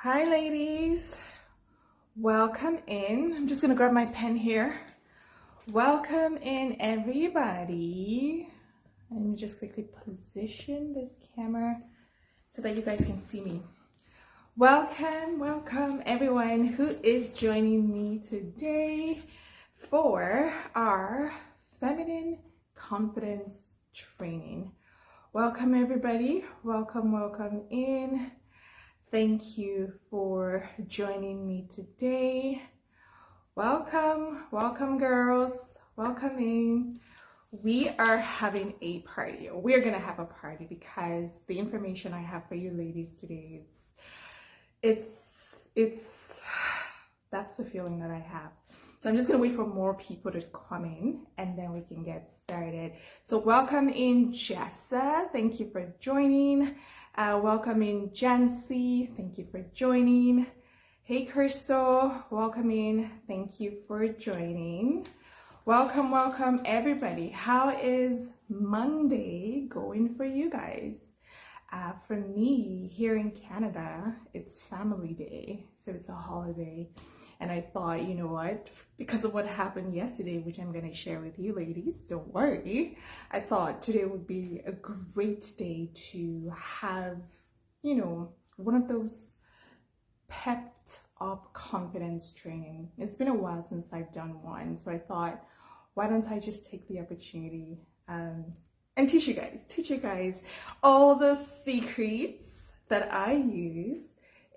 Hi ladies, welcome in. I'm just gonna grab my pen here. Welcome in everybody. Let me just quickly position this camera so that you guys can see me. Welcome everyone who is joining me today for our feminine confidence training. Welcome everybody, welcome in. Thank you for joining me today. Welcome girls, welcome in. We are having a party. We're gonna have a party because the information I have for you ladies today, it's that's the feeling that I have. So I'm just gonna wait for more people to come in and then we can get started. So welcome in Jessa, thank you for joining. Welcome in Jancy, thank you for joining. Hey Crystal, welcome in, thank you for joining. Welcome everybody. How is Monday going for you guys? For me, here in Canada, it's Family Day, so it's a holiday. And I thought, you know what, because of what happened yesterday, which I'm going to share with you ladies, don't worry, I thought today would be a great day to have, you know, one of those pepped up confidence training. It's been a while since I've done one, so I thought, why don't I just take the opportunity and teach you guys all the secrets that I use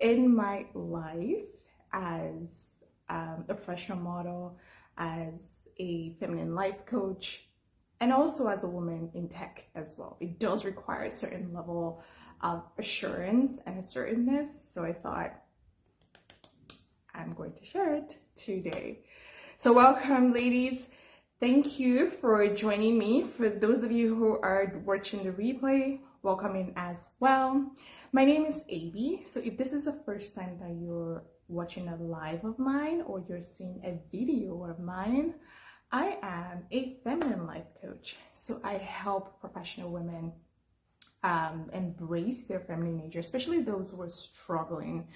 in my life as a professional model, as a feminine life coach, and also as a woman in tech as well. It does require a certain level of assurance and assertiveness, so I thought I'm going to share it today. So welcome ladies. Thank you for joining me. For those of you who are watching the replay, welcome in as well. My name is A.B. So if this is the first time that you're watching a live of mine or you're seeing a video of mine, I am a feminine life coach. So I help professional women embrace their feminine nature, especially those who are struggling.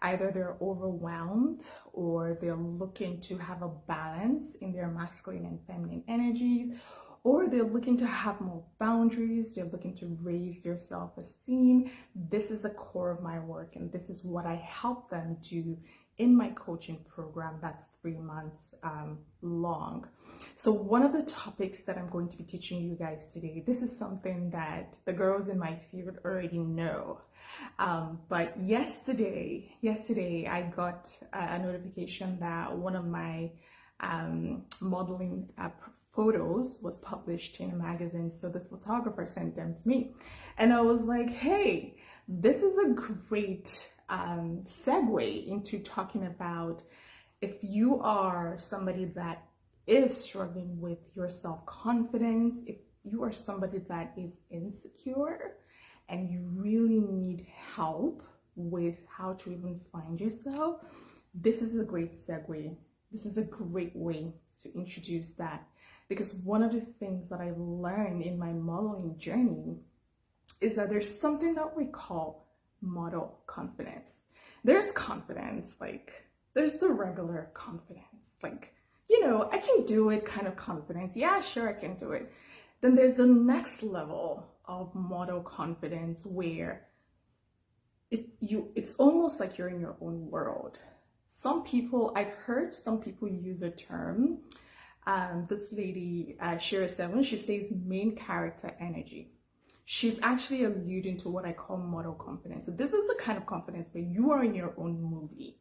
Either they're overwhelmed or they're looking to have a balance in their masculine and feminine energies, or they're looking to have more boundaries, they're looking to raise their self-esteem. This is the core of my work, and this is what I help them do in my coaching program that's 3 months long. So one of the topics that I'm going to be teaching you guys today, this is something that the girls in my field already know. But yesterday I got a notification that one of my modeling photos was published in a magazine. So the photographer sent them to me, and I was like, hey, this is a great segue into talking about if you are somebody that is struggling with your self-confidence, if you are somebody that is insecure and you really need help with how to even find yourself, this is a great segue. This is a great way to introduce that, because one of the things that I've learned in my modeling journey is that there's something that we call model confidence. There's confidence, like there's the regular confidence, like, you know, I can do it kind of confidence. Yeah, sure, I can do it. Then there's the next level of model confidence where it's almost like you're in your own world. I've heard some people use a term, this lady, Shira Seven, she says main character energy. She's actually alluding to what I call model confidence. So this is the kind of confidence where you are in your own movie.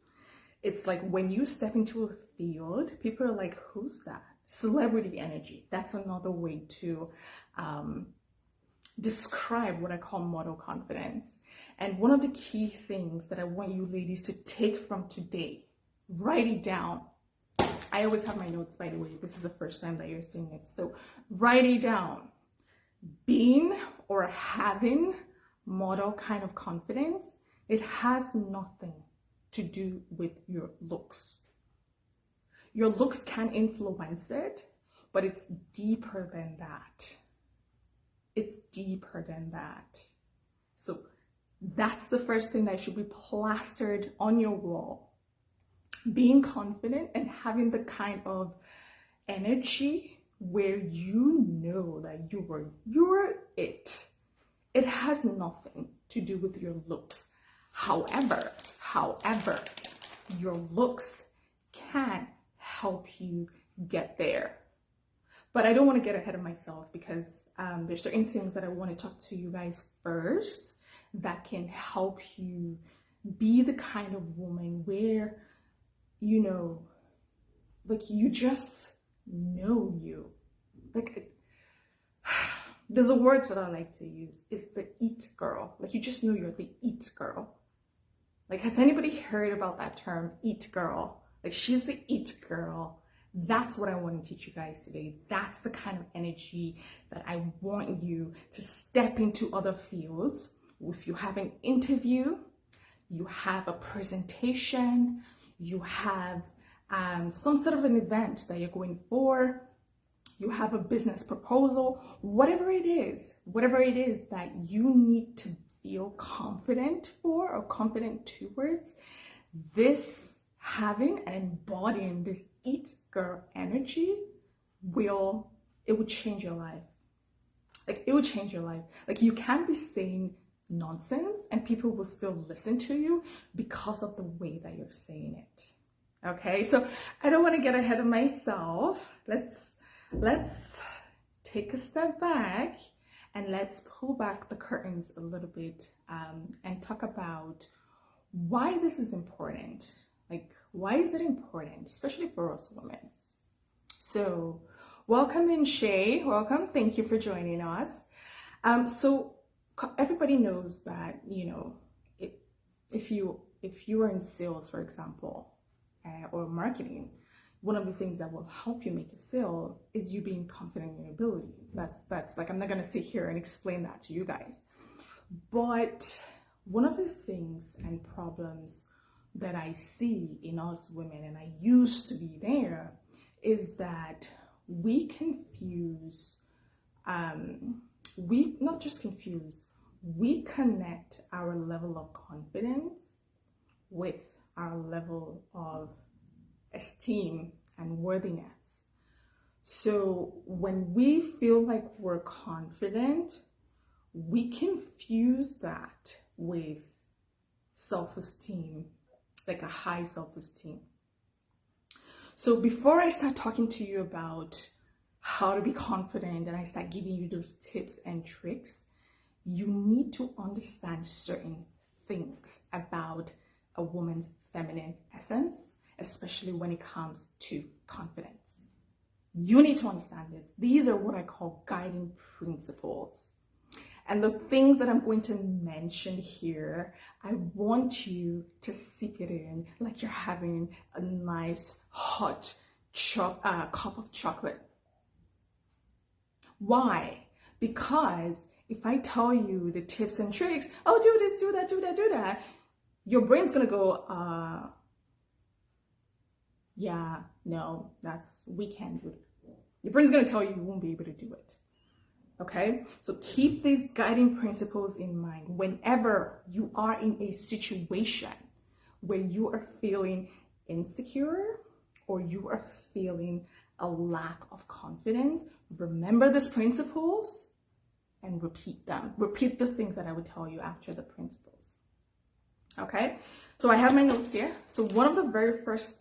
It's like when you step into a field, people are like, who's that? Celebrity energy. That's another way to describe what I call model confidence. And one of the key things that I want you ladies to take from today, write it down. I always have my notes, by the way. This is the first time that you're seeing it, so write it down. Being or having model kind of confidence, it has nothing to do with your looks. Your looks can influence it, but it's deeper than that. It's deeper than that. So That's the first thing that should be plastered on your wall. Being confident and having the kind of energy where you know that you're it. It has nothing to do with your looks. However, your looks can help you get there. But I don't want to get ahead of myself because there's certain things that I want to talk to you guys first that can help you be the kind of woman where, you know, like you just know you. Like, there's a word that I like to use. It's the it girl. Like, you just know you're the it girl. Like, has anybody heard about that term, it girl? Like, she's the it girl. That's what I want to teach you guys today. That's the kind of energy that I want you to step into other fields. If you have an interview, you have a presentation, you have some sort of an event that you're going for, you have a business proposal, whatever it is that you need to feel confident for or confident towards, this having and embodying this it girl energy will change your life. Like, it would change your life. Like, you can't be saying nonsense and people will still listen to you because of the way that you're saying it. Okay, so I don't want to get ahead of myself. Let's take a step back and let's pull back the curtains a little bit and talk about why this is important. Like, why is it important, especially for us women? So, welcome in, Shay. Welcome. Thank you for joining us. So everybody knows that, you know, if you are in sales, for example, or marketing, one of the things that will help you make a sale is you being confident in your ability. That's like, I'm not going to sit here and explain that to you guys. But one of the things and problems that I see in us women, and I used to be there, is that we confuse, we not just confuse, we connect our level of confidence with our level of esteem and worthiness. So when we feel like we're confident, we confuse that with self-esteem, like a high self-esteem. So before I start talking to you about how to be confident and I start giving you those tips and tricks, you need to understand certain things about a woman's feminine essence, especially when it comes to confidence. You need to understand this. These are what I call guiding principles. And the things that I'm going to mention here, I want you to sip it in like you're having a nice hot cup of chocolate. Why? Because if I tell you the tips and tricks, oh, do this, do that, do that, do that, your brain's gonna go, yeah, no, we can't do it. Your brain's gonna tell you you won't be able to do it. Okay, so keep these guiding principles in mind whenever you are in a situation where you are feeling insecure or you are feeling a lack of confidence. Remember these principles and repeat them. Repeat the things that I would tell you after the principles. Okay, so I have my notes here. So one of the very first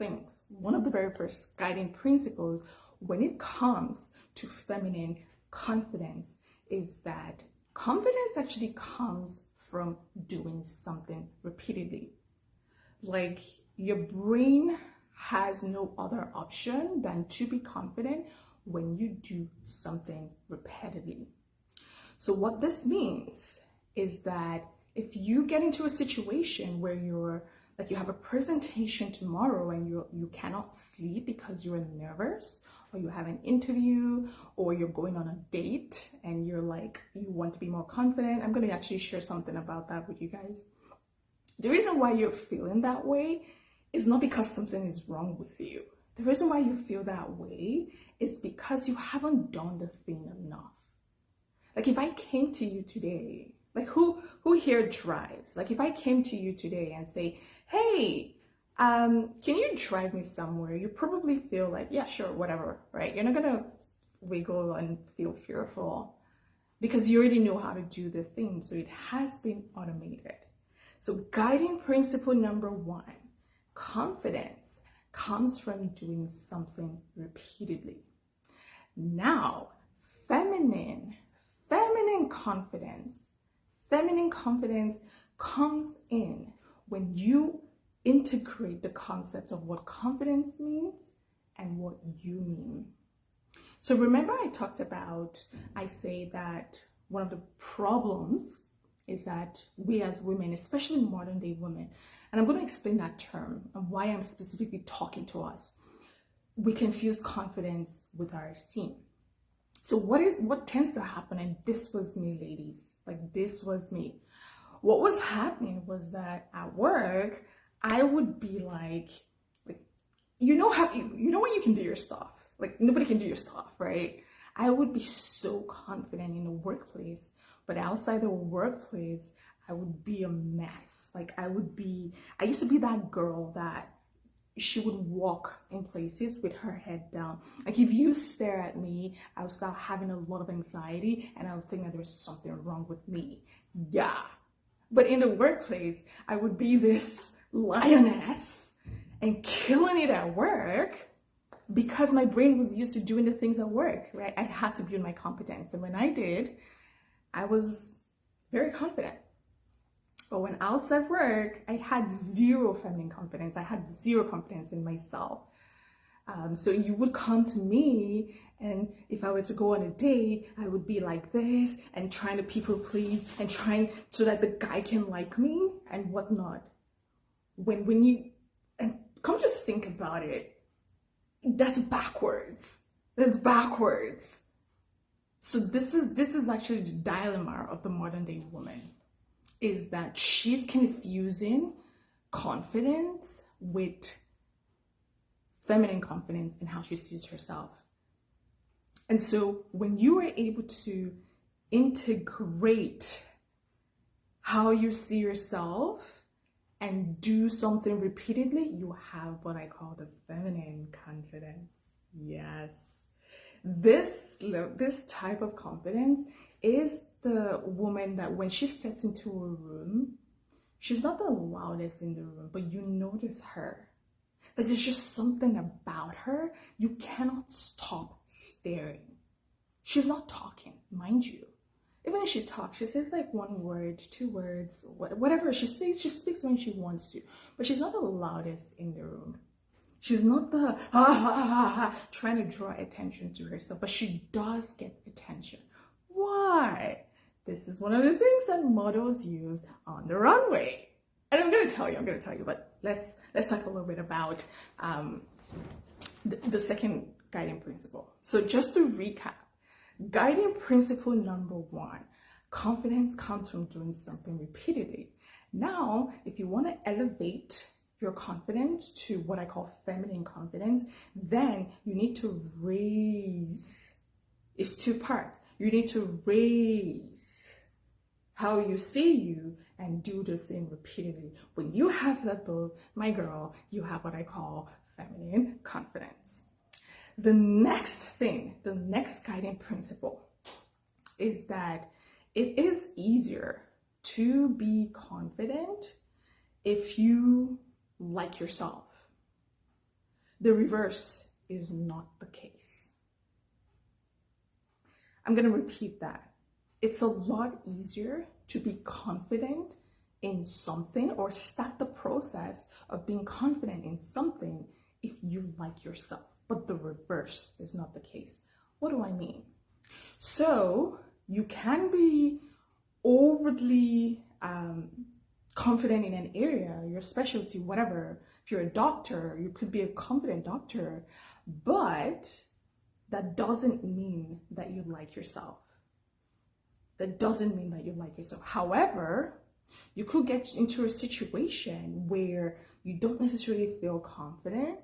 guiding principles when it comes to feminine confidence is that confidence actually comes from doing something repeatedly. Like, your brain has no other option than to be confident when you do something repeatedly. So what this means is that if you get into a situation where you have a presentation tomorrow and you cannot sleep because you're nervous, or you have an interview, or you're going on a date and you're like, you want to be more confident. I'm going to actually share something about that with you guys. The reason why you're feeling that way is not because something is wrong with you. The reason why you feel that way is because you haven't done the thing enough. Like, if I came to you today Like who here drives? Like if I came to you today and say, hey, can you drive me somewhere? You probably feel like, yeah, sure, whatever, right? You're not gonna wiggle and feel fearful because you already know how to do the thing. So it has been automated. So guiding principle number one, confidence comes from doing something repeatedly. Now, feminine confidence. Feminine confidence comes in when you integrate the concept of what confidence means and what you mean. So remember I say that one of the problems is that we as women, especially modern day women, and I'm going to explain that term and why I'm specifically talking to us, we confuse confidence with our esteem. So what tends to happen, and this was me, ladies, like this was me. What was happening was that at work, I would be like you know when you can do your stuff, like nobody can do your stuff, right? I would be so confident in the workplace, but outside the workplace, I would be a mess. Like I used to be that girl that she would walk in places with her head down. Like if you stare at me, I would start having a lot of anxiety and I would think that there's something wrong with me. Yeah. But in the workplace, I would be this lioness and killing it at work because my brain was used to doing the things at work, right? I had to build my competence. And when I did, I was very confident. But when outside work, I had zero feminine confidence. I had zero confidence in myself. So you would come to me, and if I were to go on a date, I would be like this and trying to people please and trying so that the guy can like me and whatnot. When you and come to think about it, that's backwards. That's backwards. So this is actually the dilemma of the modern day woman, is that she's confusing confidence with feminine confidence and how she sees herself. And so when you are able to integrate how you see yourself and do something repeatedly, you have what I call the feminine confidence. Yes. This type of confidence is the woman that when she steps into a room, she's not the loudest in the room, but you notice her. That there's just something about her, you cannot stop staring. She's not talking, mind you. Even if she talks, she says like one word, two words, whatever she says, she speaks when she wants to, but she's not the loudest in the room. She's not the trying to draw attention to herself, but she does get attention. Why? This is one of the things that models use on the runway. And I'm going to tell you, but let's talk a little bit about the second guiding principle. So just to recap, guiding principle number one, confidence comes from doing something repeatedly. Now, if you want to elevate your confidence to what I call feminine confidence, then you need to raise. It's two parts. You need to raise how you see you and do the thing repeatedly. When you have that both, my girl, you have what I call feminine confidence. The next guiding principle is that it is easier to be confident if you like yourself. The reverse is not the case. I'm going to repeat that. It's a lot easier to be confident in something or start the process of being confident in something if you like yourself. But the reverse is not the case. What do I mean? So you can be overly confident in an area, your specialty, whatever. If you're a doctor, you could be a confident doctor, but that doesn't mean that you like yourself. That doesn't mean that you like yourself. However, you could get into a situation where you don't necessarily feel confident,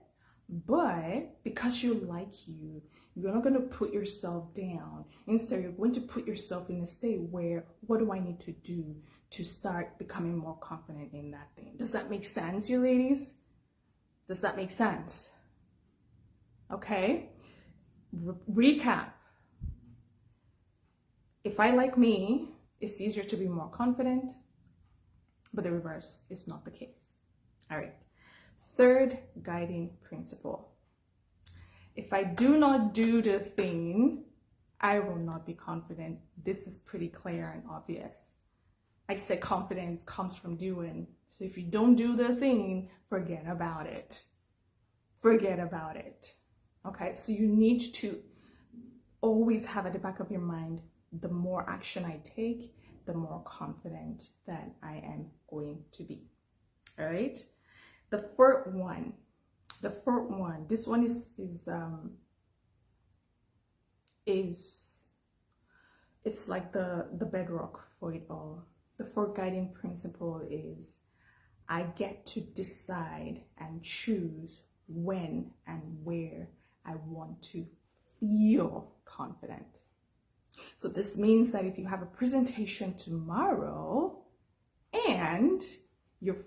But because you like you, you're not going to put yourself down. Instead, you're going to put yourself in a state where, what do I need to do to start becoming more confident in that thing? Does that make sense, you ladies? Does that make sense? Okay. Recap. If I like me, it's easier to be more confident, but the reverse is not the case. All right. Third guiding principle. If I do not do the thing, I will not be confident. This is pretty clear and obvious. I said confidence comes from doing. So if you don't do the thing, forget about it. Forget about it. Okay, so you need to always have at the back of your mind, the more action I take, the more confident that I am going to be. All right. The fourth one, this one is it's like the bedrock for it all. The fourth guiding principle is I get to decide and choose when and where I want to feel confident. So this means that if you have a presentation tomorrow and you're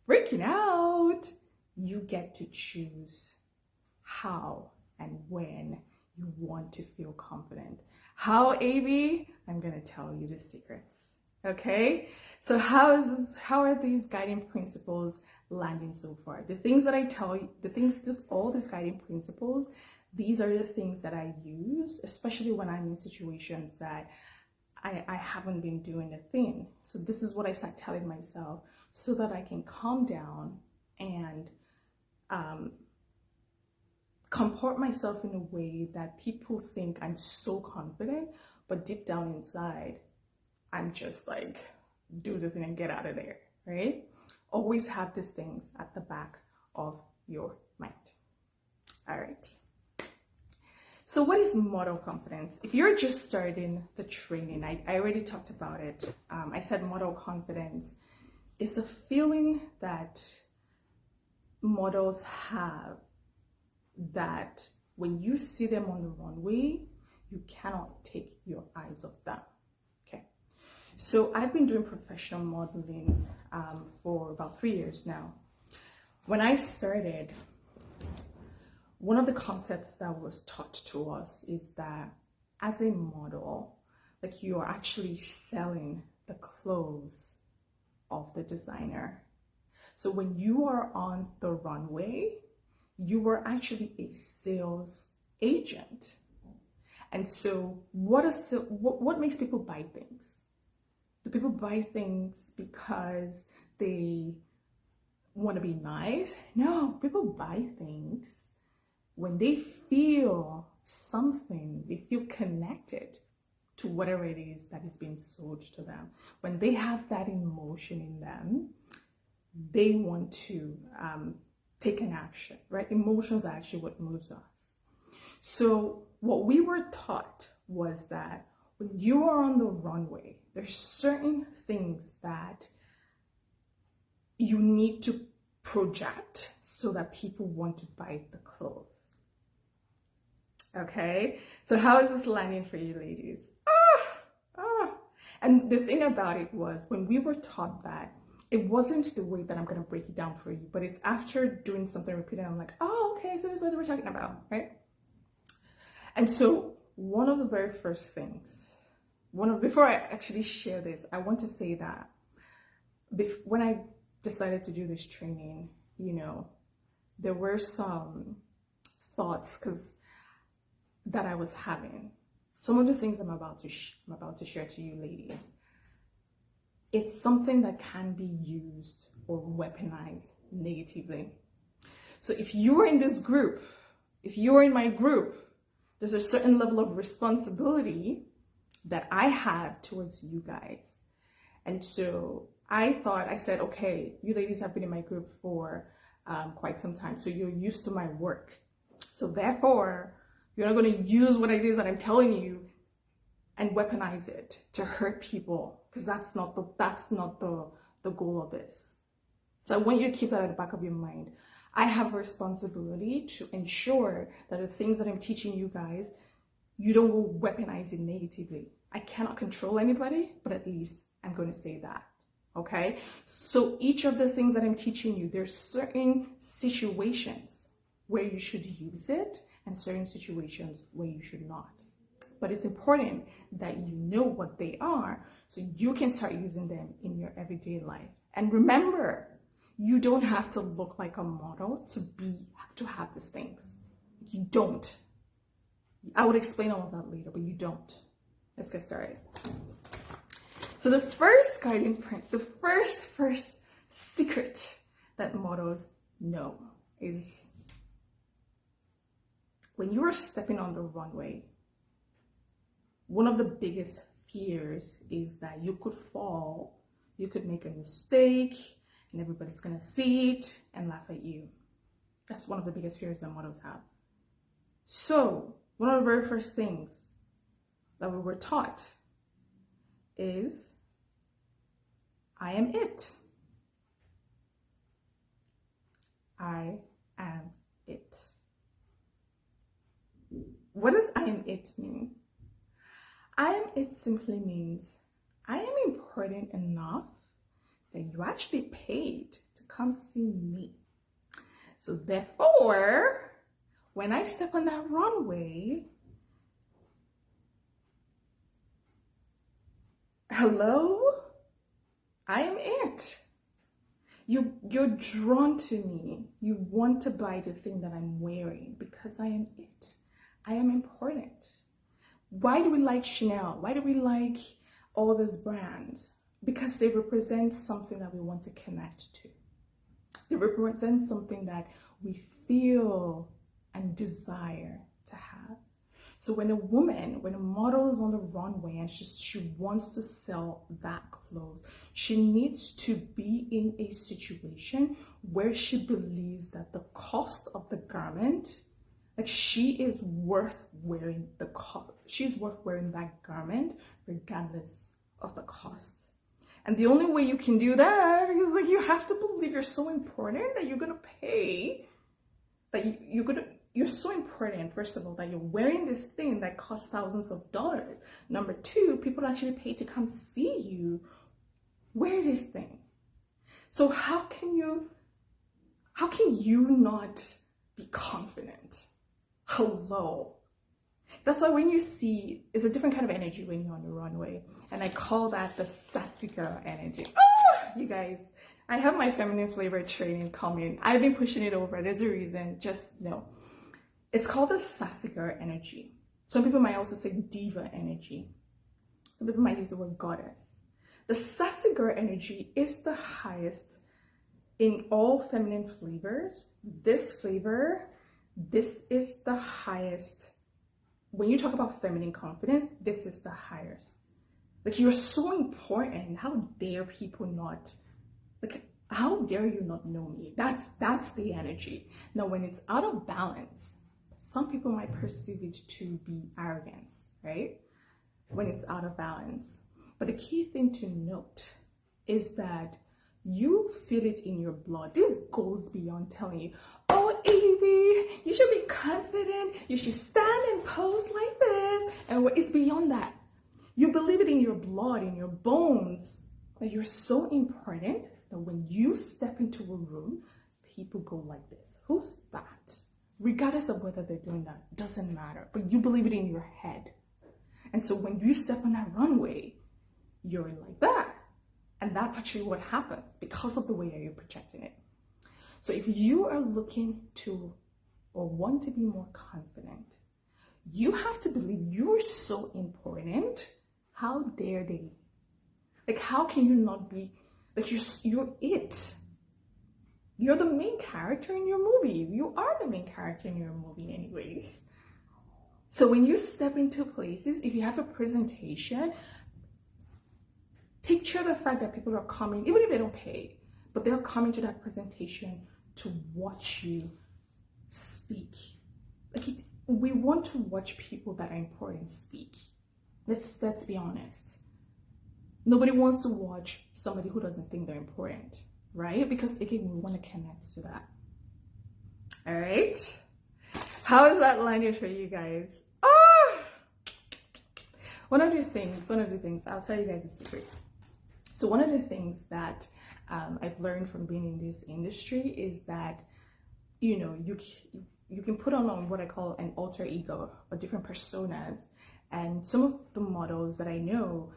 freaking out, you get to choose how and when you want to feel confident. How, AB? I'm going to tell you the secrets. Okay? So how are these guiding principles landing so far? The things that I tell you, all these guiding principles, these are the things that I use, especially when I'm in situations that I haven't been doing a thing. So this is what I start telling myself so that I can calm down and comport myself in a way that people think I'm so confident, but deep down inside, I'm just like, do the thing and get out of there, right? Always have these things at the back of your mind. All right. So what is model confidence? If you're just starting the training, I already talked about it. I said model confidence is a feeling that models have that when you see them on the runway, you cannot take your eyes off them. Okay. So I've been doing professional modeling for about 3 years now. When I started, one of the concepts that was taught to us is that as a model, like you are actually selling the clothes of the designer. So when you are on the runway, you are actually a sales agent. And so what makes people buy things? Do people buy things because they want to be nice? No, people buy things when they feel something, they feel connected to whatever it is that is being sold to them. When they have that emotion in them, they want to take an action, right? Emotions are actually what moves us. So what we were taught was that when you are on the runway, there's certain things that you need to project so that people want to buy the clothes. Okay, so how is this landing for you ladies? And the thing about it was, when we were taught that, it wasn't the way that I'm going to break it down for you, but it's after doing something repeated, I'm like, oh, okay, so this is what we're talking about, right? And so one of the very first things, before I actually share this, I want to say that when I decided to do this training, there were some thoughts that I was having. Some of the things I'm about to share to you ladies, it's something that can be used or weaponized negatively. So if you're in this group, if you're in my group, there's a certain level of responsibility that I have towards you guys. And so I said, okay, you ladies have been in my group for quite some time, so you're used to my work. So therefore, you're not going to use what it is that I'm telling you and weaponize it to hurt people, because that's not the goal of this. So I want you to keep that at the back of your mind. I have a responsibility to ensure that the things that I'm teaching you guys, you don't go weaponize it negatively. I cannot control anybody, but at least I'm going to say that. Okay? So each of the things that I'm teaching you, there's certain situations where you should use it and certain situations where you should not. But it's important that you know what they are so you can start using them in your everyday life. And remember, you don't have to look like a model to have these things. You don't. I would explain all of that later, but you don't. Let's get started. So the first guiding principle, the first secret that models know is when you are stepping on the runway, one of the biggest fears is that you could fall, you could make a mistake, and everybody's gonna see it and laugh at you. That's one of the biggest fears that models have. So one of the very first things that we were taught is, I am it. I am it. What does I am it mean? I am it simply means I am important enough that you actually paid to come see me. So therefore, when I step on that runway, hello, I am it. You're drawn to me. You want to buy the thing that I'm wearing because I am it. I am important. Why do we like Chanel? Why do we like all these brands? Because they represent something that we want to connect to. They represent something that we feel and desire to have. So when a model is on the runway and she wants to sell that clothes, she needs to be in a situation where she believes that the cost of the garment, like she is worth wearing she's worth wearing that garment regardless of the cost. And the only way you can do that is like you have to believe you're so important that you're gonna pay, that you're so important, first of all, that you're wearing this thing that costs thousands of dollars. Number two, people actually pay to come see you wear this thing. So how can you not be confident? Hello. That's why when you see, it's a different kind of energy when you're on the runway. And I call that the Sassy girl energy. Oh, you guys, I have my feminine flavor training coming. I've been pushing it over. There's a reason, just know. It's called the Sassy girl energy. Some people might also say diva energy. Some people might use the word goddess. The Sassy girl energy is the highest in all feminine flavors. This flavor, this is the highest. When you talk about feminine confidence, this is the highest. Like, you're so important. How dare people not, like, how dare you not know me? That's the energy. Now, when it's out of balance, some people might perceive it to be arrogance, right? When it's out of balance. But the key thing to note is that you feel it in your blood. This goes beyond telling you, oh, Evie, you should be confident. You should stand and pose like this. And it's beyond that. You believe it in your blood, in your bones, that you're so important that when you step into a room, people go like this. Who's that? Regardless of whether they're doing that, doesn't matter. But you believe it in your head. And so when you step on that runway, you're like that. And that's actually what happens because of the way that you're projecting it. So if you are looking to or want to be more confident, you have to believe you're so important. How dare they? Like, how can you not be, like, you're it. You're the main character in your movie. You are the main character in your movie anyways. So when you step into places, if you have a presentation, picture the fact that people are coming, even if they don't pay, but they're coming to that presentation to watch you speak. Like, we want to watch people that are important speak. Let's be honest. Nobody wants to watch somebody who doesn't think they're important, right? Because again, we want to connect to that. All right. How is that landing for you guys? Oh! One of the things, I'll tell you guys a secret. So one of the things that I've learned from being in this industry is that, you know, you can put on what I call an alter ego or different personas. And some of the models that I know,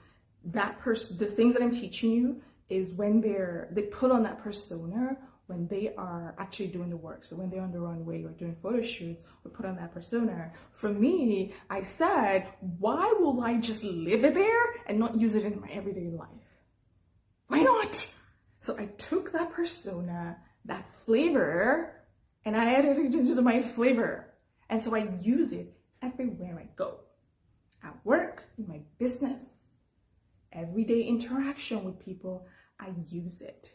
the things that I'm teaching you is when they put on that persona when they are actually doing the work. So when they're on the runway or doing photo shoots, we put on that persona. For me, I said, why will I just live it there and not use it in my everyday life? Why not? So I took that persona, that flavor, and I added it into my flavor. And so I use it everywhere I go. At work, in my business, everyday interaction with people, I use it.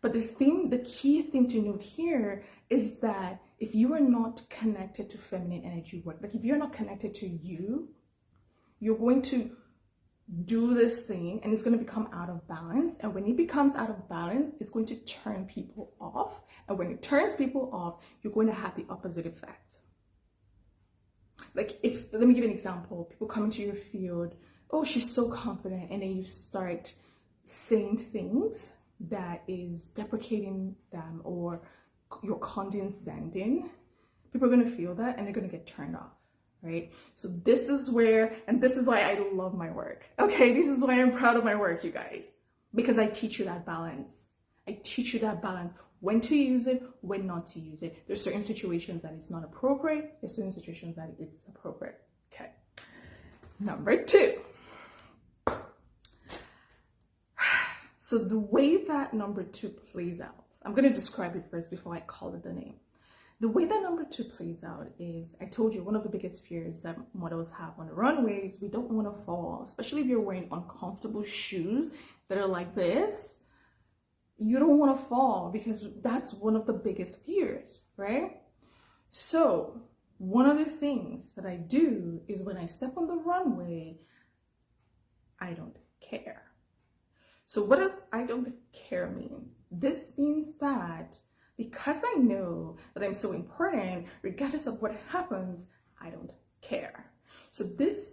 But the key thing to note here is that if you are not connected to feminine energy work, like if you're not connected to you, you're going to do this thing and it's going to become out of balance. And when it becomes out of balance, it's going to turn people off. And when it turns people off, you're going to have the opposite effect. Like let me give you an example. People come into your field, oh, she's so confident. And then you start saying things that is deprecating them or you're condescending. People are going to feel that and they're going to get turned off. Right? So this is why I love my work. Okay, this is why I'm proud of my work, you guys, because I teach you that balance. I teach you that balance, when to use it, when not to use it. There's certain situations that it's not appropriate. There's certain situations that it's appropriate. Okay. Number 2. So the way that number 2 plays out, I'm going to describe it first before I call it the name. The way that number 2 plays out is, I told you, one of the biggest fears that models have on the runways, we don't want to fall, especially if you're wearing uncomfortable shoes that are like this. You don't want to fall because that's one of the biggest fears, right? So one of the things that I do is when I step on the runway, I don't care. So what does I don't care mean? This means that because I know that I'm so important, regardless of what happens, I don't care. So this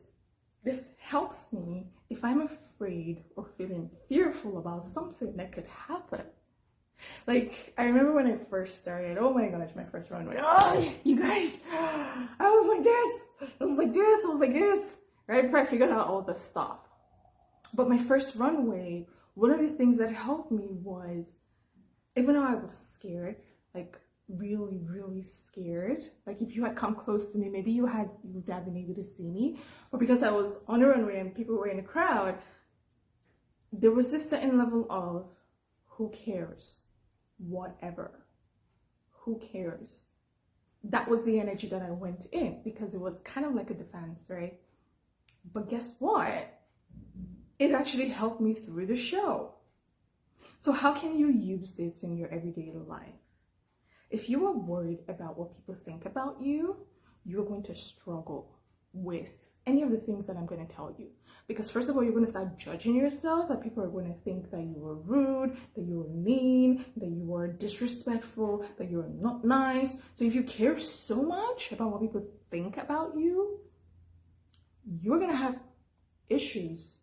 helps me if I'm afraid or feeling fearful about something that could happen. Like, I remember when I first started, oh my gosh, my first runway. Oh, you guys, I was like this, right before I figured out all the stuff. But my first runway, one of the things that helped me was, even though I was scared, like really, really scared, like if you had come close to me, maybe you would have been able to see me, but because I was on a runway and people were in the crowd, there was this certain level of, who cares? Whatever. Who cares? That was the energy that I went in because it was kind of like a defense, right? But guess what? It actually helped me through the show. So how can you use this in your everyday life? If you are worried about what people think about you, you're going to struggle with any of the things that I'm going to tell you. Because first of all, you're going to start judging yourself, that people are going to think that you were rude, that you were mean, that you were disrespectful, that you're not nice. So if you care so much about what people think about you, you're going to have issues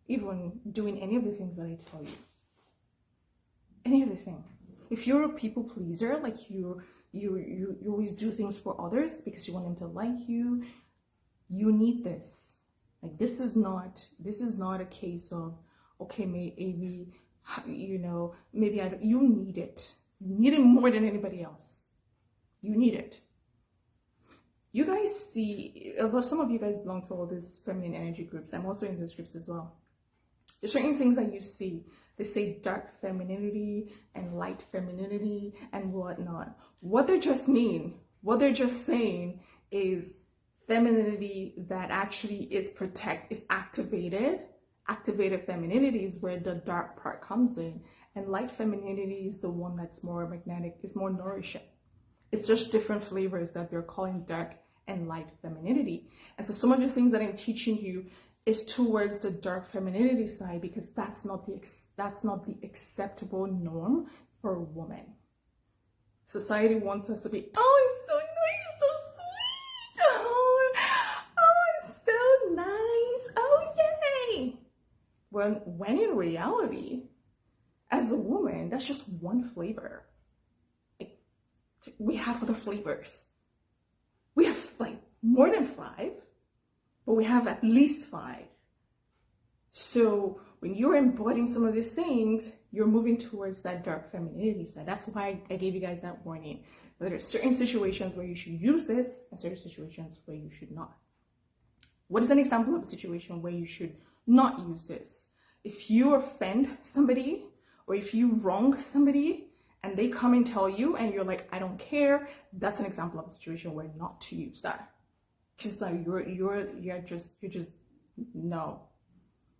even doing any of the things that I tell you. Any other thing. If you're a people pleaser, like you always do things for others because you want them to like you, you need this. Like this is not a case of, okay, maybe, you know, maybe you need it. You need it more than anybody else. You need it. You guys see, some of you guys belong to all these feminine energy groups. I'm also in those groups as well. There's certain things that you see. They say dark femininity and light femininity and whatnot. What they're just saying is femininity that actually is activated. Activated femininity is where the dark part comes in. And light femininity is the one that's more magnetic, is more nourishing. It's just different flavors that they're calling dark and light femininity. And so some of the things that I'm teaching you is towards the dark femininity side, because that's not the acceptable norm for a woman. Society wants us to be, oh, it's so nice, so sweet. Oh, oh, it's so nice. Oh, yay. When in reality, as a woman, that's just one flavor. Like, we have other flavors. We have like more than 5, but we have at least 5. So when you're embodying some of these things, you're moving towards that dark femininity side. That's why I gave you guys that warning. There are certain situations where you should use this and certain situations where you should not. What is an example of a situation where you should not use this? If you offend somebody or if you wrong somebody and they come and tell you and you're like, I don't care, that's an example of a situation where not to use that. Just like you're just no.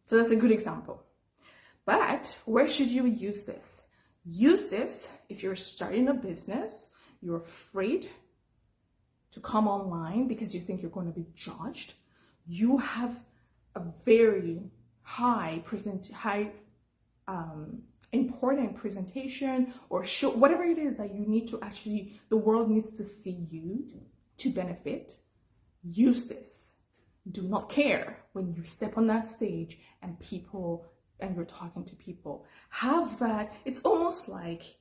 So that's a good example. But where should you use this? Use this if you're starting a business, you're afraid to come online because you think you're going to be judged. You have a very important presentation or show, whatever it is that you need to actually, the world needs to see you to benefit. Use this. Do not care when you step on that stage and you're talking to people. Have that, it's almost like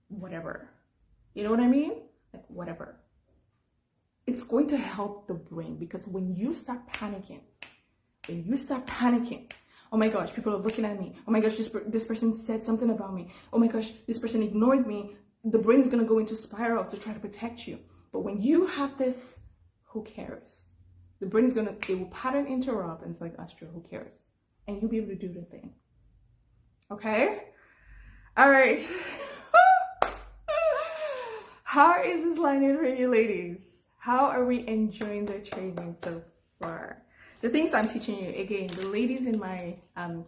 whatever. You know what I mean? Like whatever. It's going to help the brain because when you start panicking, oh my gosh, people are looking at me. Oh my gosh, this person said something about me. Oh my gosh, this person ignored me. The brain is going to go into spiral to try to protect you. But when you have this, who cares? The brain is it will pattern interrupt and it's like, that's true, who cares? And you'll be able to do the thing. Okay? All right. How is this lining for you ladies? How are we enjoying the training so far? The things I'm teaching you, again, the ladies in my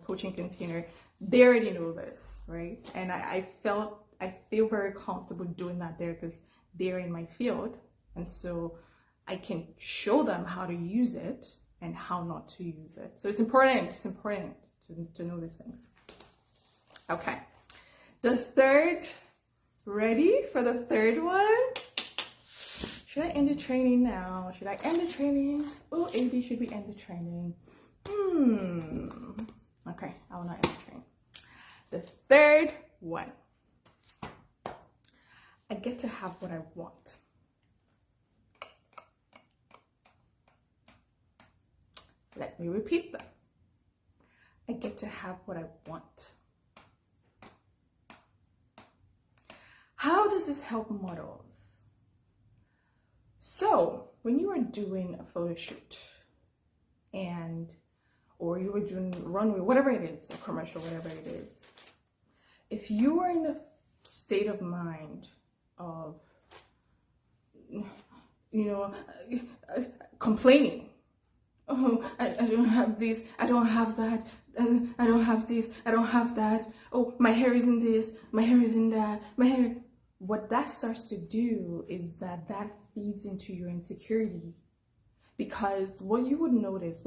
coaching container, they already know this, right? And I feel very comfortable doing that there because they're in my field. And so I can show them how to use it and how not to use it. So it's important to know these things. Okay. Ready for the third one? Should I end the training now? Should I end the training? Oh, AB, should we end the training? Okay, I will not end the training. The third one. I get to have what I want. Let me repeat that. I get to have what I want. How does this help models? So when you are doing a photo shoot or you were doing runway, whatever it is, a commercial, whatever it is, if you are in a state of mind of, complaining, oh, I don't have this, I don't have that, I don't have this, I don't have that, oh, my hair isn't this, my hair isn't that, my hair. What that starts to do is that feeds into your insecurity. Because what you would notice,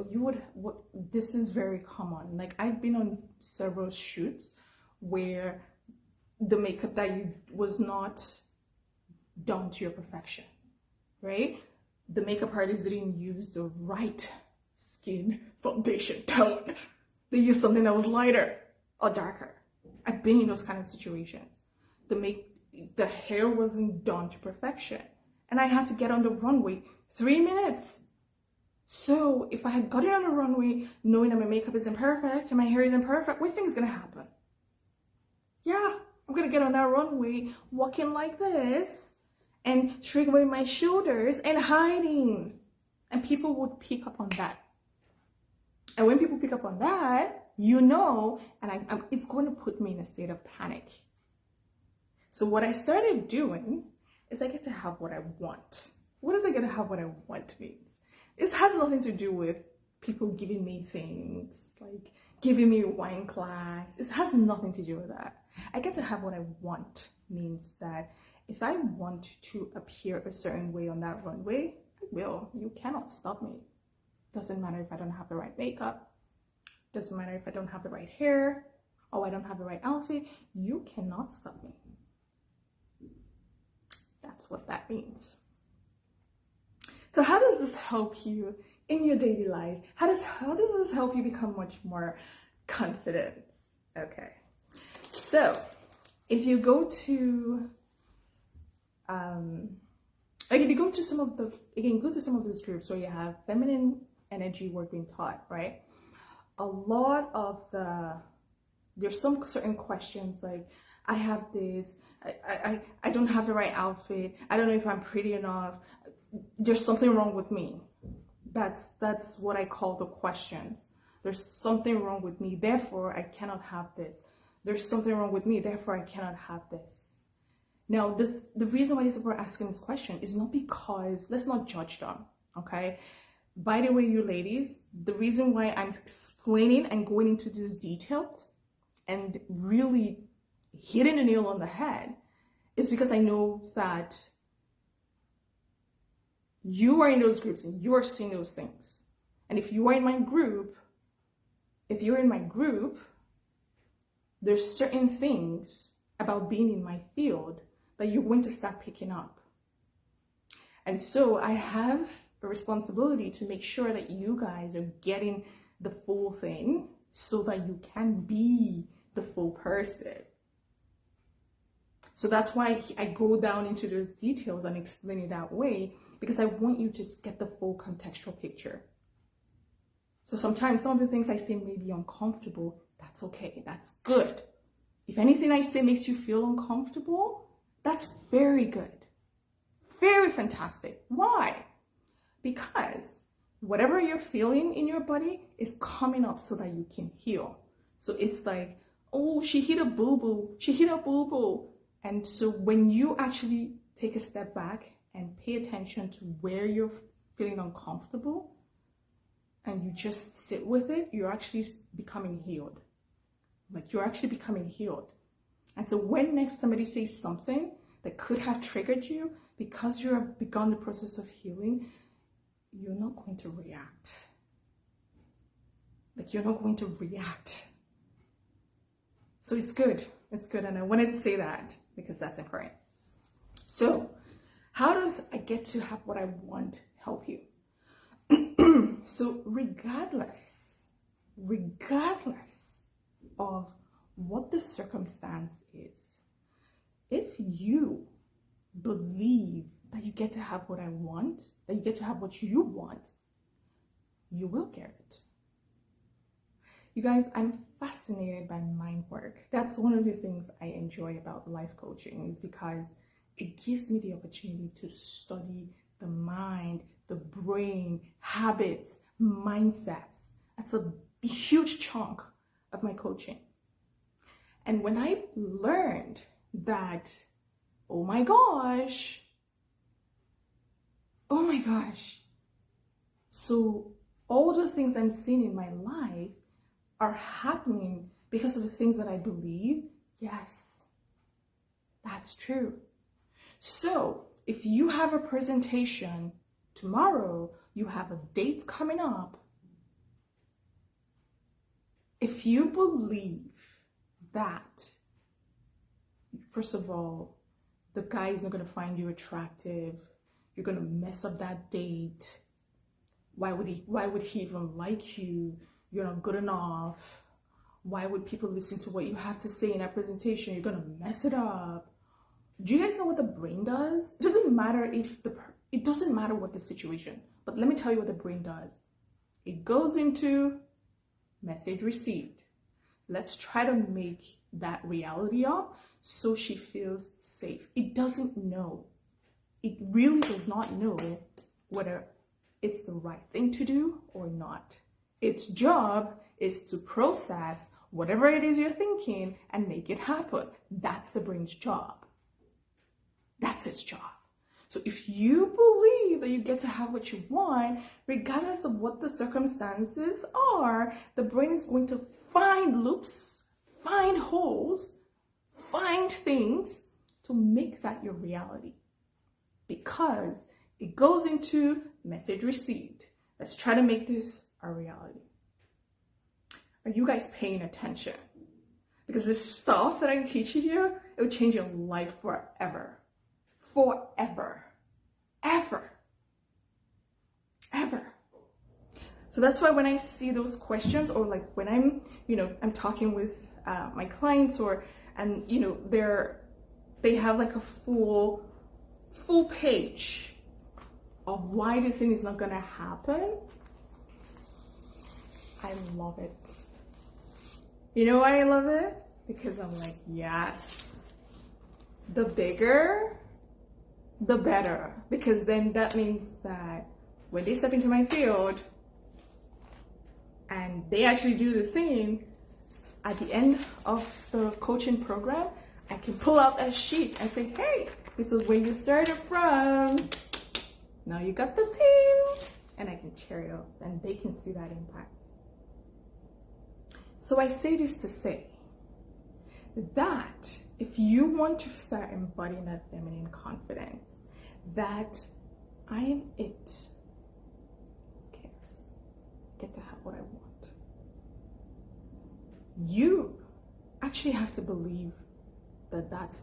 this is very common. Like I've been on several shoots where the makeup that was not done to your perfection, right? The makeup artist didn't use the right skin foundation tone. They used something that was lighter or darker. I've been in those kind of situations. The hair wasn't done to perfection. And I had to get on the runway 3 minutes. So if I had gotten on the runway knowing that my makeup isn't perfect and my hair isn't perfect, what do you think is going to happen? Yeah, I'm going to get on that runway walking like this and shrinking my shoulders and hiding. And people would pick up on that. And when people pick up on that, and it's going to put me in a state of panic. So what I started doing is I get to have what I want. What does I get to have what I want means? It has nothing to do with people giving me things, like giving me a wine class. It has nothing to do with that. I get to have what I want means that if I want to appear a certain way on that runway, I will. You cannot stop me. Doesn't matter if I don't have the right makeup. Doesn't matter if I don't have the right hair or I don't have the right outfit. You cannot stop me. That's what that means. So how does this help you in your daily life? How does this help you become much more confident? Okay. So if you go to like if you go to some of these groups where you have feminine energy work being taught, right? A lot of there's some certain questions like, I have this, I don't have the right outfit, I don't know if I'm pretty enough, there's something wrong with me. That's what I call the questions. There's something wrong with me, therefore I cannot have this. There's something wrong with me, therefore I cannot have this. Now, the reason why these people are asking this question is not because, let's not judge them, okay? By the way, you ladies, the reason why I'm explaining and going into this detail and really hitting the nail on the head is because I know that you are in those groups and you are seeing those things. And if you are in my group, there's certain things about being in my field that you're going to start picking up. And so I have a responsibility to make sure that you guys are getting the full thing so that you can be the full person. So that's why I go down into those details and explain it that way, because I want you to get the full contextual picture. So sometimes some of the things I say may be uncomfortable. That's okay. That's good. If anything I say makes you feel uncomfortable, that's very good. Very fantastic. Why? Because whatever you're feeling in your body is coming up so that you can heal. So it's like, oh, she hit a boo-boo. She hit a boo-boo. And so when you actually take a step back and pay attention to where you're feeling uncomfortable and you just sit with it, you're actually becoming healed. Like you're actually becoming healed. And so when next somebody says something that could have triggered you, because you have begun the process of healing, you're not going to react. Like you're not going to react. So it's good. It's good. And I wanted to say that because that's important. So how does I get to have what I want help you? So regardless of what the circumstance is, if you believe that you get to have what I want, that you get to have what you want, you will get it. You guys, I'm fascinated by mind work. That's one of the things I enjoy about life coaching, is because it gives me the opportunity to study the mind, the brain, habits, mindsets. That's a huge chunk of my coaching. And when I learned that, oh my gosh, so all the things I'm seeing in my life are happening because of the things that I believe. Yes, that's true. So if you have a presentation tomorrow, you have a date coming up, if you believe that, first of all, the guy is not going to find you attractive, you're going to mess up that date, why would he even like you, you're not good enough, why would people listen to what you have to say in that presentation, you're going to mess it up. Do you guys know what the brain does? It doesn't matter it doesn't matter what the situation, but let me tell you what the brain does. It goes into message received. Let's try to make that reality up so she feels safe. It doesn't know. It really does not know whether it's the right thing to do or not. Its job is to process whatever it is you're thinking and make it happen. That's the brain's job. That's its job. So if you believe that you get to have what you want, regardless of what the circumstances are, the brain is going to find loops, find holes, find things to make that your reality. Because it goes into message received. Let's try to make this our reality. Are you guys paying attention? Because this stuff that I'm teaching you, it will change your life forever. forever, ever, ever. So that's why when I see those questions, or like when I'm talking with my clients, and they have like a full page of why this thing is not gonna happen, I love it. You know why I love it? Because I'm like, yes, the bigger, the better. Because then that means that when they step into my field and they actually do the thing, at the end of the coaching program, I can pull out that sheet and say, hey, this is where you started from. Now you got the thing. And I can tear it up and they can see that impact. So I say this to say that if you want to start embodying that feminine confidence, that I am it, who cares? Get to have what I want. You actually have to believe that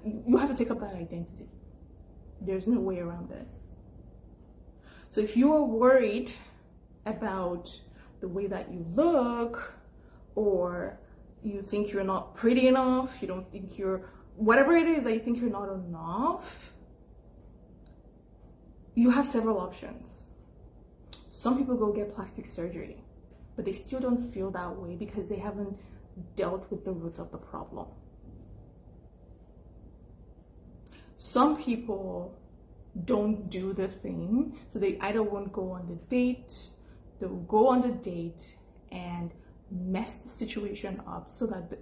you have to take up that identity. There's no way around this. So if you are worried about the way that you look, or you think you're not pretty enough, you don't think whatever it is that you think you're not enough, you have several options. Some people go get plastic surgery, but they still don't feel that way because they haven't dealt with the root of the problem. Some people don't do the thing, so they either won't go on the date, they'll go on the date and mess the situation up so that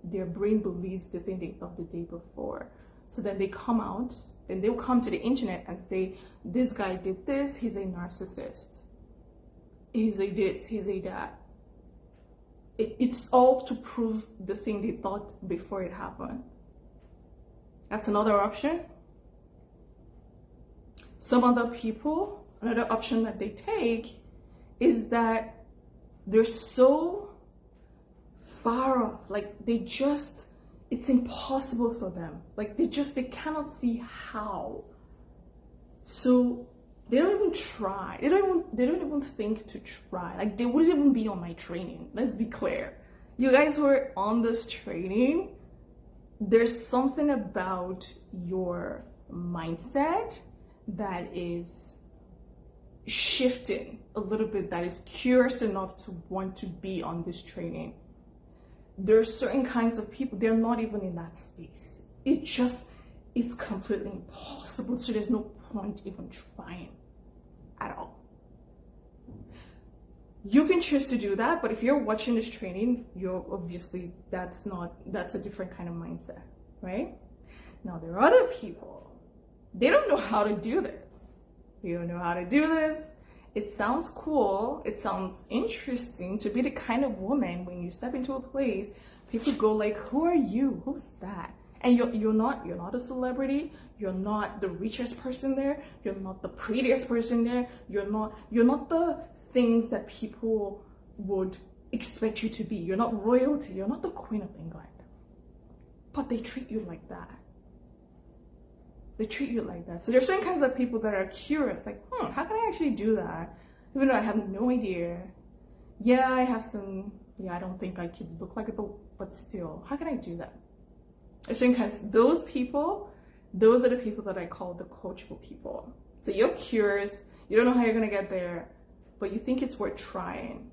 their brain believes the thing they thought the day before. So then they come out and they'll come to the internet and say, this guy did this, he's a narcissist. He's a this, he's a that. It's all to prove the thing they thought before it happened. That's another option. Some other people, another option that they take is that they're so far off, like it's impossible for them. Like they cannot see how. So they don't even try. They don't even think to try. Like they wouldn't even be on my training. Let's be clear. You guys who are on this training, there's something about your mindset that is shifting a little bit, that is curious enough to want to be on this training. There are certain kinds of people, they're not even in that space. It just is completely impossible. So there's no point even trying at all. You can choose to do that, but if you're watching this training, you're obviously, that's a different kind of mindset, right? Now there are other people, they don't know how to do this. They don't know how to do this. It sounds cool. It sounds interesting to be the kind of woman when you step into a place, people go like, who are you? Who's that? And you're not a celebrity. You're not the richest person there. You're not the prettiest person there. You're not the things that people would expect you to be. You're not royalty. You're not the Queen of England. But they treat you like that. They treat you like that. So there's certain kinds of people that are curious, like, how can I actually do that? Even though I have no idea. Yeah, I don't think I could look like it, but still, how can I do that? There's certain kinds, those are the people that I call the coachable people. So you're curious, you don't know how you're gonna get there, but you think it's worth trying.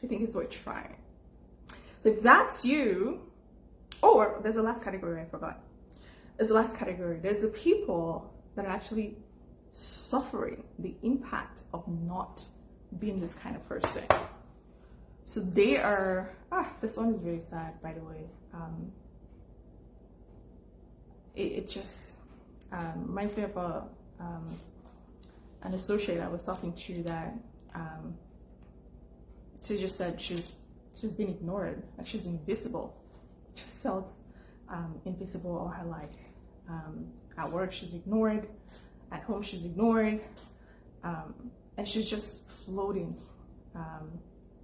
You think it's worth trying. So if that's you, or there's a last category I forgot. There's the last category. There's the people that are actually suffering the impact of not being this kind of person. So they are, this one is very sad, by the way. It just reminds me of an associate I was talking to that she just said she's been ignored, like she's invisible. Just felt invisible all her life. At work she's ignored, at home she's ignored, and she's just floating.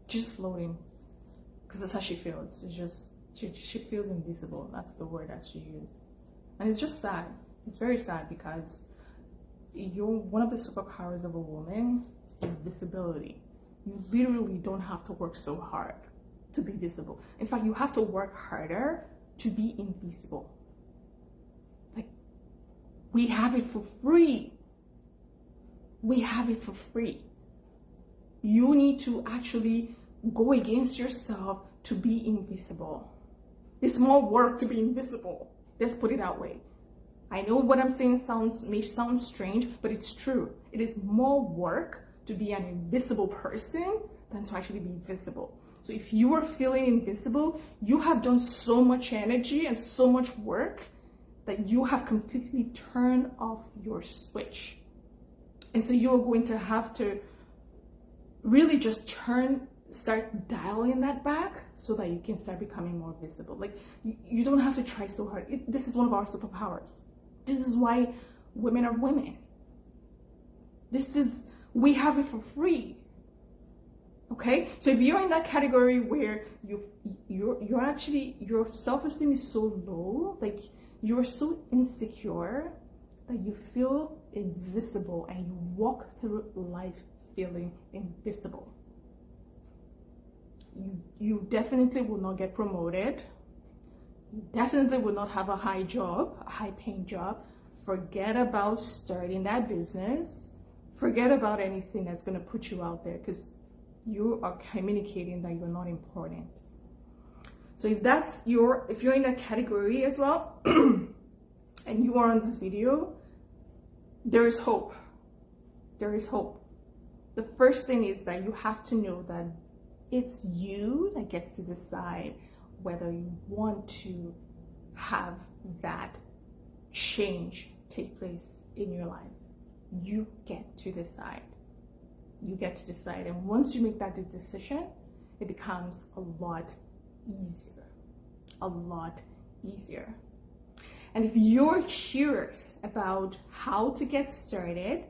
She's floating because that's how she feels. It's just she feels invisible. That's the word that she used, and it's just sad. It's very sad because one of the superpowers of a woman is visibility. You literally don't have to work so hard to be visible. In fact, you have to work harder to be invisible. Like, we have it for free. We have it for free. You need to actually go against yourself to be invisible. It's more work to be invisible. Let's put it that way. I know what I'm saying may sound strange, but it's true. It is more work to be an invisible person than to actually be visible. So if you are feeling invisible, you have done so much energy and so much work that you have completely turned off your switch. And so you're going to have to really just start dialing that back so that you can start becoming more visible. Like, you don't have to try so hard. This is one of our superpowers. This is why women are women. We have it for free. Okay? So if you're in that category where you're actually, your self-esteem is so low, like you're so insecure that you feel invisible and you walk through life feeling invisible. You definitely will not get promoted. You definitely will not have a high paying job. Forget about starting that business. Forget about anything that's going to put you out there, because you are communicating that you're not important. So if you're in that category as well, and you are on this video, there is hope. There is hope. The first thing is that you have to know that it's you that gets to decide whether you want to have that change take place in your life. You get to decide. You get to decide. And once you make that decision, it becomes a lot easier. A lot easier. And if you're curious about how to get started,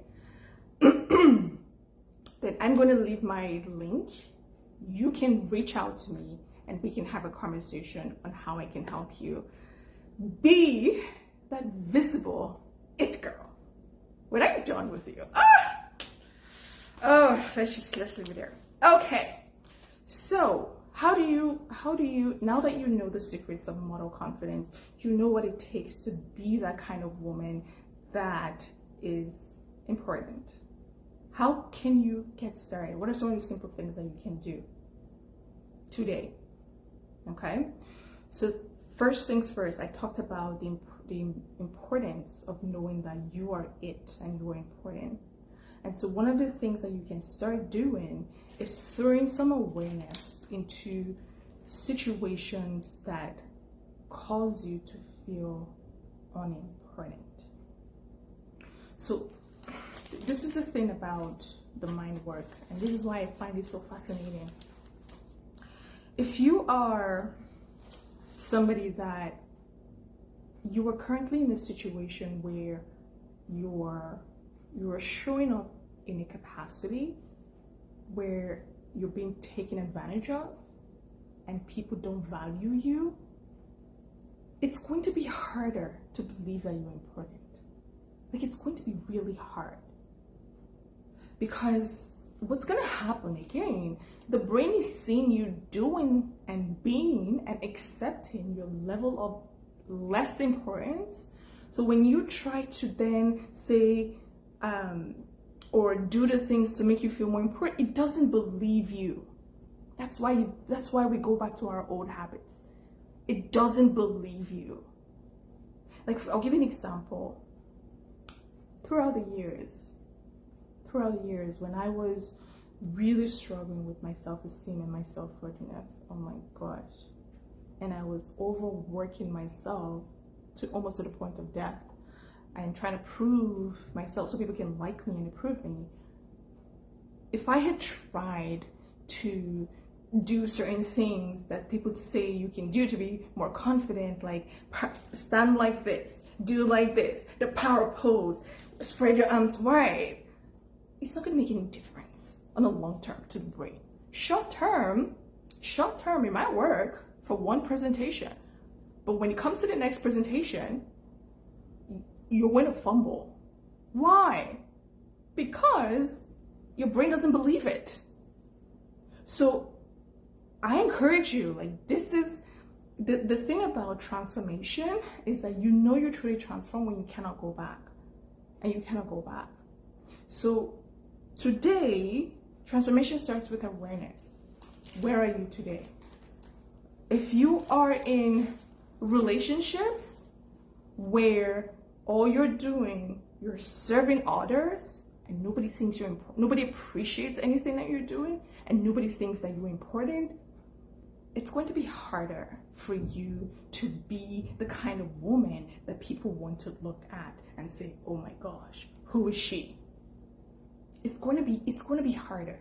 then I'm going to leave my link. You can reach out to me and we can have a conversation on how I can help you be that visible it girl. When I'm done with you. Let's leave it there. Okay. So how do you, now that you know the secrets of model confidence, you know what it takes to be that kind of woman that is important. How can you get started? What are some of the simple things that you can do today? Okay. So first things first, I talked about the importance of knowing that you are it and you are important. And so one of the things that you can start doing is throwing some awareness into situations that cause you to feel unimportant. So this is the thing about the mind work, and this is why I find it so fascinating. If you are somebody that you are currently in a situation where you are showing up in a capacity where you're being taken advantage of and people don't value you, it's going to be harder to believe that you're important. Like, it's going to be really hard. Because what's going to happen again, the brain is seeing you doing and being and accepting your level of less importance. So when you try to then say or do the things to make you feel more important, it doesn't believe you. That's why we go back to our old habits. It doesn't believe you. Like, I'll give you an example. Throughout the years, when I was really struggling with my self-esteem and my self-worthiness, oh my gosh, and I was overworking myself almost to the point of death and trying to prove myself so people can like me and approve me. If I had tried to do certain things that people say you can do to be more confident, like stand like this, do like this, the power pose, spread your arms wide, it's not going to make any difference on the long term to the brain. Short term, it might work for one presentation, but when it comes to the next presentation, you're going to fumble. Why? Because your brain doesn't believe it. So I encourage you, like, this is the thing about transformation is that you know you're truly transformed when you cannot go back. And you cannot go back. So today, transformation starts with awareness. Where are you today? If you are in relationships where all you're doing, you're serving others, and nobody thinks you're important, nobody appreciates anything that you're doing, and nobody thinks that you're important, it's going to be harder for you to be the kind of woman that people want to look at and say, oh my gosh, who is she? It's going to be harder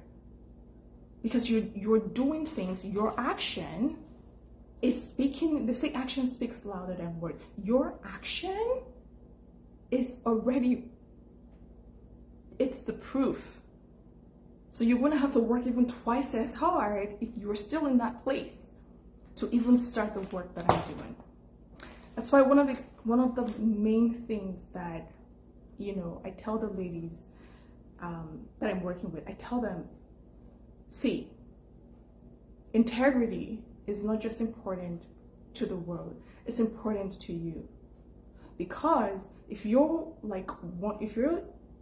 because you're doing things, your action is speaking. They say action speaks louder than words. Your action is already, it's the proof. So you're going to have to work even twice as hard if you're still in that place to even start the work that I'm doing. That's why one of the main things that, you know, I tell the ladies that I'm working with, I tell them, see, integrity is not just important to the world, it's important to you. Because if you're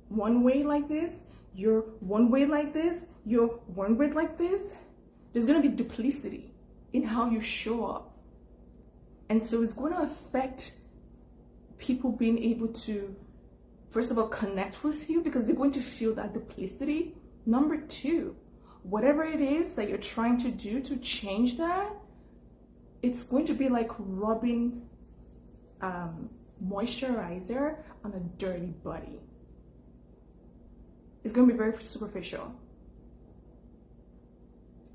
one way like this, you're one way like this, you're one way like this, there's going to be duplicity in how you show up. And so it's going to affect people being able to, first of all, connect with you because they're going to feel that duplicity. Number two, whatever it is that you're trying to do to change that, it's going to be like rubbing moisturizer on a dirty body. It's going to be very superficial.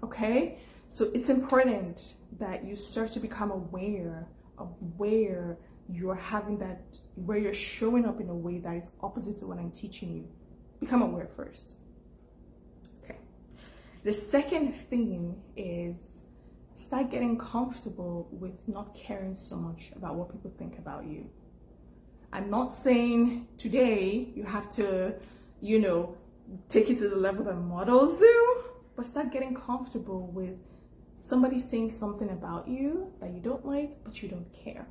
Okay? So it's important that you start to become aware of where you're having that, where you're showing up in a way that is opposite to what I'm teaching you. Become aware first. Okay. The second thing is start getting comfortable with not caring so much about what people think about you. I'm not saying today you have to, you know, take it to the level that models do, but start getting comfortable with somebody saying something about you that you don't like, but you don't care.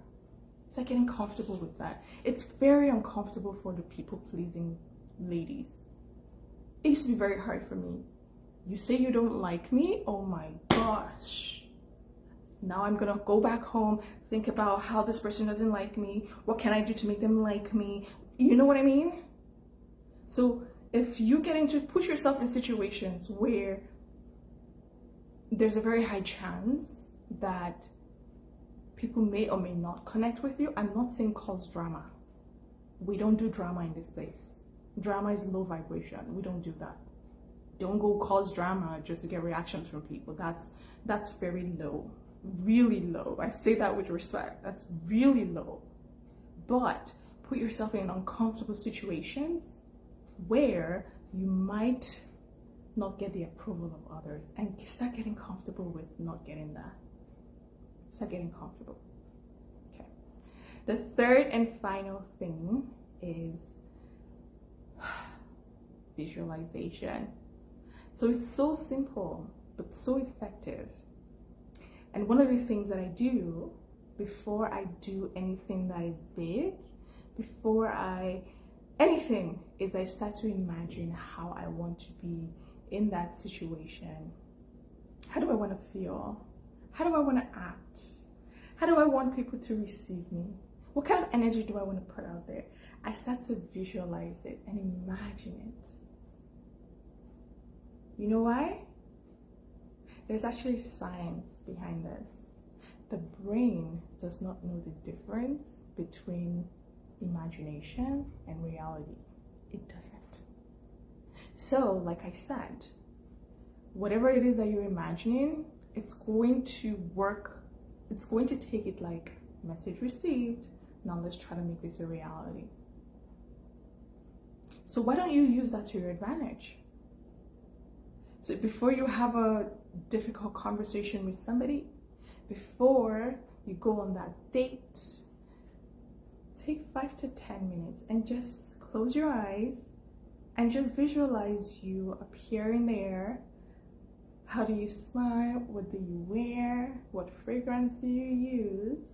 Start getting comfortable with that. It's very uncomfortable for the people-pleasing ladies. It used to be very hard for me. You say you don't like me? Oh my gosh. Now I'm gonna go back home, think about how this person doesn't like me. What can I do to make them like me? You know what I mean? So if you get into, push yourself in situations where there's a very high chance that people may or may not connect with you, I'm not saying cause drama. We don't do drama in this place. Drama is low vibration. We don't do that. Don't go cause drama just to get reactions from people. That's very low. Really low. I say that with respect. That's really low. But put yourself in uncomfortable situations where you might not get the approval of others and start getting comfortable with not getting that. Start getting comfortable. Okay. The third and final thing is visualization. So it's so simple but so effective. And one of the things that I do before I do anything that is big, anything, is I start to imagine how I want to be in that situation. How do I want to feel? How do I want to act? How do I want people to receive me? What kind of energy do I want to put out there? I start to visualize it and imagine it. You know why? There's actually science behind this. The brain does not know the difference between imagination and reality. It doesn't. So, like I said, whatever it is that you're imagining, it's going to work. It's going to take it like message received. Now let's try to make this a reality. So why don't you use that to your advantage? So before you have a difficult conversation with somebody, before you go on that date, take 5 to 10 minutes and just close your eyes and just visualize you appearing there. How do you smile? What do you wear? What fragrance do you use?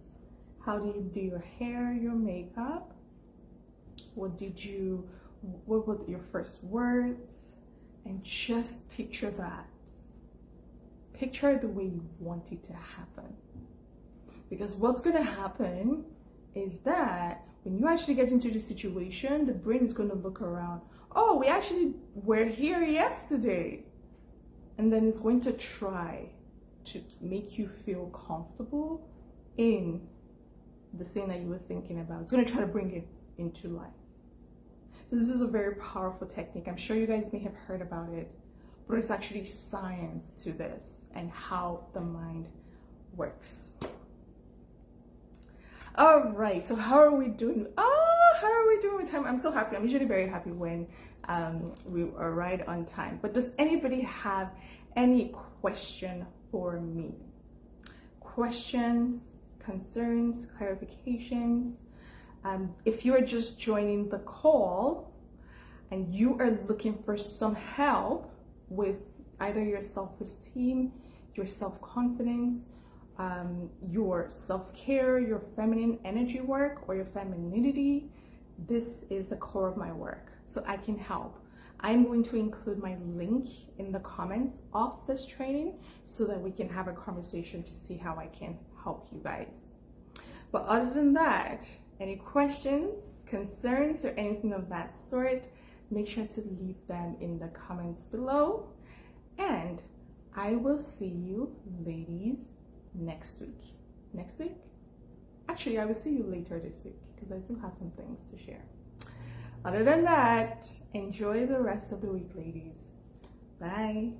How do you do your hair, your makeup? What were your first words? And just picture that. Picture the way you want it to happen. Because what's going to happen is that when you actually get into the situation, the brain is going to look around. Oh, we actually were here yesterday. And then it's going to try to make you feel comfortable in the thing that you were thinking about. It's going to try to bring it into life. So this is a very powerful technique. I'm sure you guys may have heard about it, but it's actually science to this and how the mind works. All right, so how are we doing? How are we doing with time? I'm so happy. I'm usually very happy when we are right on time. But does anybody have any question for me? Questions, concerns, clarifications? If you are just joining the call and you are looking for some help with either your self-esteem, your self-confidence, your self-care, your feminine energy work, or your femininity, this is the core of my work. So I can help. I'm going to include my link in the comments of this training so that we can have a conversation to see how I can help you guys. But other than that, any questions, concerns, or anything of that sort, make sure to leave them in the comments below. And I will see you ladies next week. Next week? Actually, I will see you later this week because I do have some things to share. Other than that, enjoy the rest of the week, ladies. Bye.